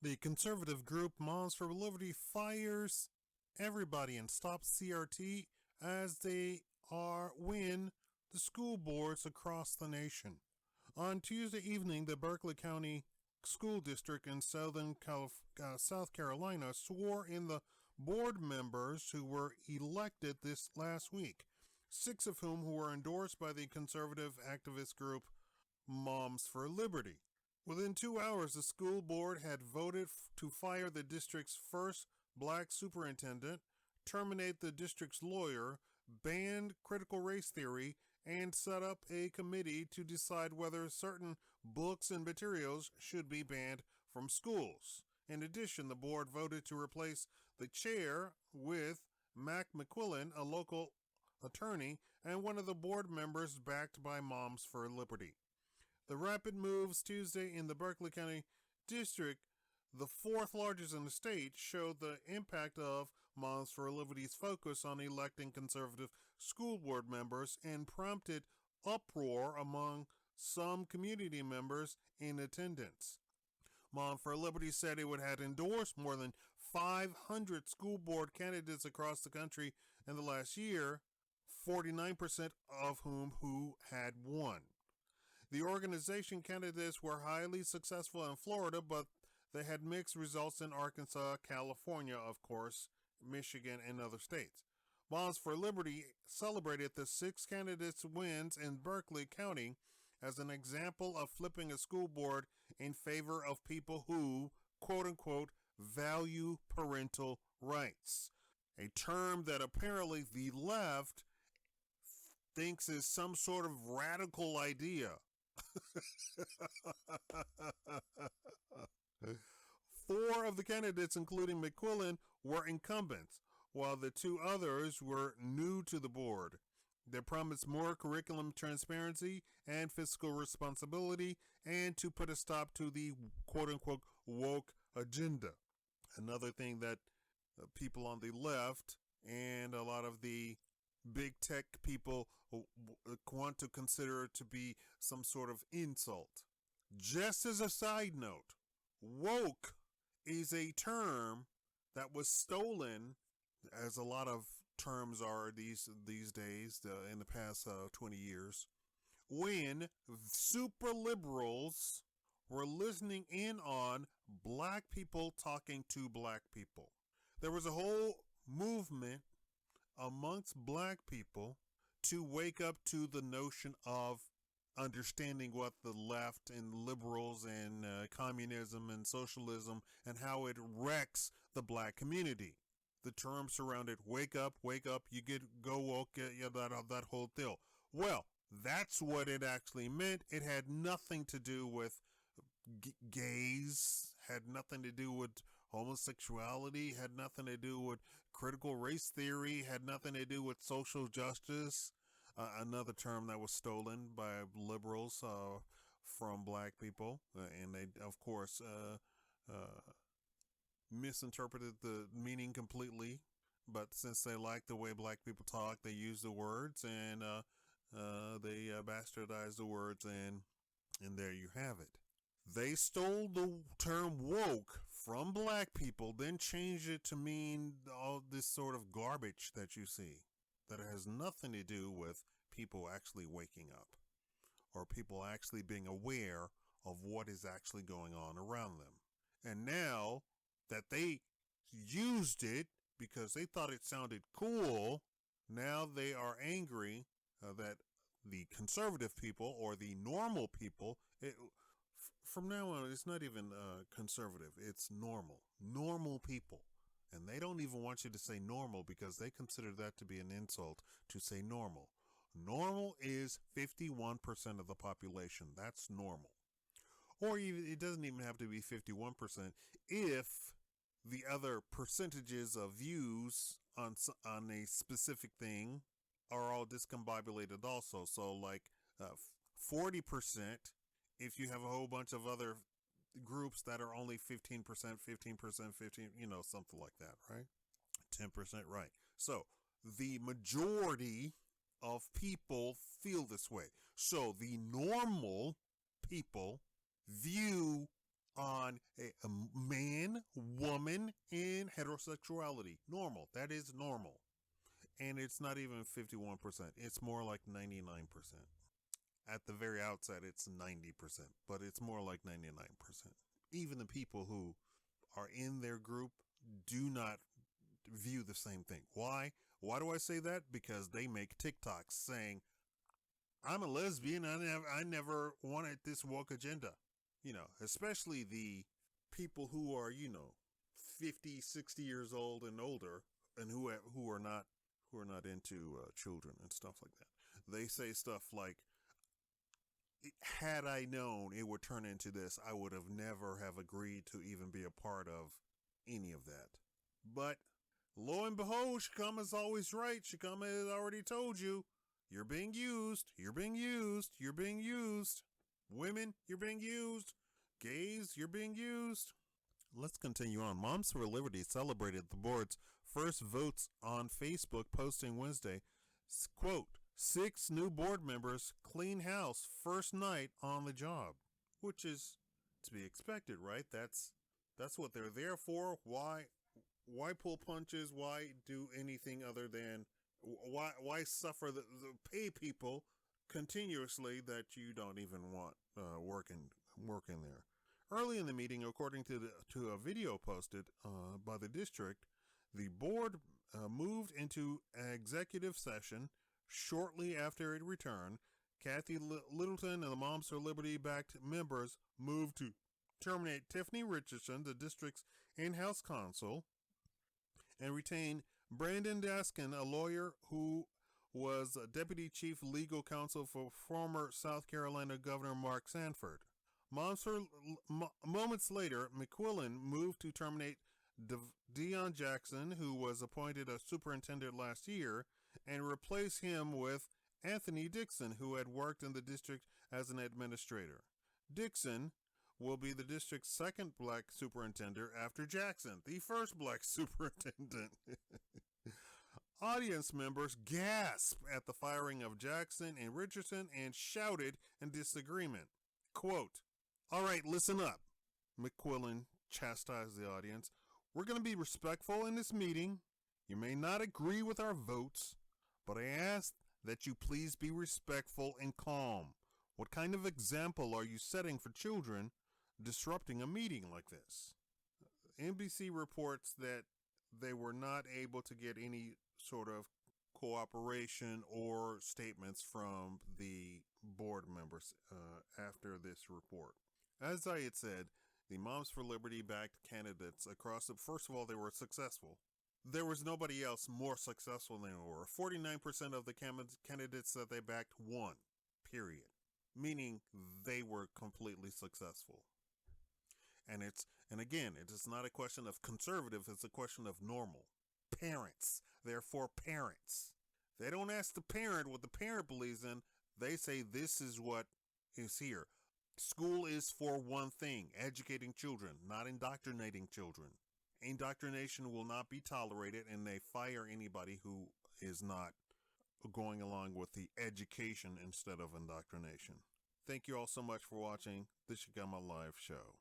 The conservative group Moms for Liberty fires everybody and stops CRT as they win the school boards across the nation. On Tuesday evening, the Berkeley County School District in South Carolina swore in the board members who were elected this last week, 6 of whom who were endorsed by the conservative activist group Moms for Liberty. Within 2 hours, the school board had voted to fire the district's first black superintendent, terminate the district's lawyer, ban critical race theory, and set up a committee to decide whether certain books and materials should be banned from schools. In addition, the board voted to replace the chair with Mac McQuillan, a local attorney, and one of the board members backed by Moms for Liberty. The rapid moves Tuesday in the Berkeley County District, the 4th largest in the state, showed the impact of Moms for Liberty's focus on electing conservative school board members and prompted uproar among some community members in attendance. Moms for Liberty said it would have endorsed more than 500 school board candidates across the country in the last year, 49% of who had won. The organization candidates were highly successful in Florida, but they had mixed results in Arkansas, California, of course, Michigan, and other states. Moms for Liberty celebrated the 6 candidates' wins in Berkeley County as an example of flipping a school board in favor of people who, quote unquote, value parental rights, a term that apparently the left thinks is some sort of radical idea. 4 of the candidates, including McQuillan, were incumbents, while the 2 others were new to the board. They promised more curriculum transparency and fiscal responsibility and to put a stop to the quote-unquote woke agenda. Another thing that people on the left and a lot of the big tech people want to consider to be some sort of insult. Just as a side note, woke is a term that was stolen, as a lot of terms are these days, in the past 20 years, when super liberals were listening in on black people talking to black people. There was a whole movement amongst black people to wake up to the notion of understanding what the left and liberals and communism and socialism and how it wrecks the black community. The term surrounded wake up, you go woke, that whole deal. Well, that's what it actually meant. It had nothing to do with gays, had nothing to do with homosexuality, had nothing to do with critical race theory, had nothing to do with social justice, another term that was stolen by liberals from black people, and they, of course, misinterpreted the meaning completely. But since they like the way black people talk, they use the words and they bastardize the words, and there you have it. They stole the term woke from black people, then changed it to mean all this sort of garbage that you see, that has nothing to do with people actually waking up or people actually being aware of what is actually going on around them. And now that they used it because they thought it sounded cool, now they are angry that the conservative people or the normal people, from now on, it's not even conservative. It's normal people. And they don't even want you to say normal because they consider that to be an insult to say normal. Normal is 51% of the population. That's normal. Or even, it doesn't even have to be 51% if the other percentages of views on a specific thing are all discombobulated also. So like 40%, if you have a whole bunch of other groups that are only 15%, 15%, something like that, right? 10%, right. So the majority of people feel this way. So the normal people view on a man woman in heterosexuality. Normal. That is normal. And it's not even 51%. It's more like 99%. At the very outset, it's 90%, but it's more like 99%. Even the people who are in their group do not view the same thing. Why? Why do I say that? Because they make TikToks saying, I'm a lesbian. I never wanted this woke agenda. Especially the people who are, 50, 60 years old and older, and who are not into children and stuff like that. They say stuff like, had I known it would turn into this, I would have never have agreed to even be a part of any of that. But lo and behold, Shakaama's always right. Shakaama has already told you, you're being used. You're being used. You're being used. Women, you're being used. Gays, you're being used. Let's continue on. Moms for Liberty celebrated the board's first votes on Facebook, posting Wednesday, quote, 6 new board members clean house first night on the job, which is to be expected, right? That's what they're there for. Why pull punches? Why do anything other than why suffer the pay people continuously that you don't even want working there? Early in the meeting, according to a video posted by the district, the board moved into executive session. Shortly after it returned, Kathy Littleton and the Moms for Liberty-backed members moved to terminate Tiffany Richardson, the district's in-house counsel, and retain Brandon Daskin, a lawyer who was deputy chief legal counsel for former South Carolina Governor Mark Sanford. Moments later, McQuillan moved to terminate Deion Jackson, who was appointed a superintendent last year, and replace him with Anthony Dixon, who had worked in the district as an administrator. Dixon will be the district's second black superintendent after Jackson, the first black superintendent. Audience members gasped at the firing of Jackson and Richardson and shouted in disagreement. Quote, all right, listen up, McQuillan chastised the audience. We're going to be respectful in this meeting. You may not agree with our votes, but I ask that you please be respectful and calm. What kind of example are you setting for children disrupting a meeting like this? NBC reports that they were not able to get any sort of cooperation or statements from the board members after this report. As I had said, the Moms for Liberty-backed candidates first of all, they were successful. There was nobody else more successful than they were. 49% of the candidates that they backed won, period. Meaning they were completely successful. And again, it is not a question of conservative, it's a question of normal. Parents. They're for parents. They don't ask the parent what the parent believes in. They say this is what is here. School is for one thing, educating children, not indoctrinating children. Indoctrination will not be tolerated, and they fire anybody who is not going along with the education instead of indoctrination. Thank you all so much for watching the Shakaama Live Show.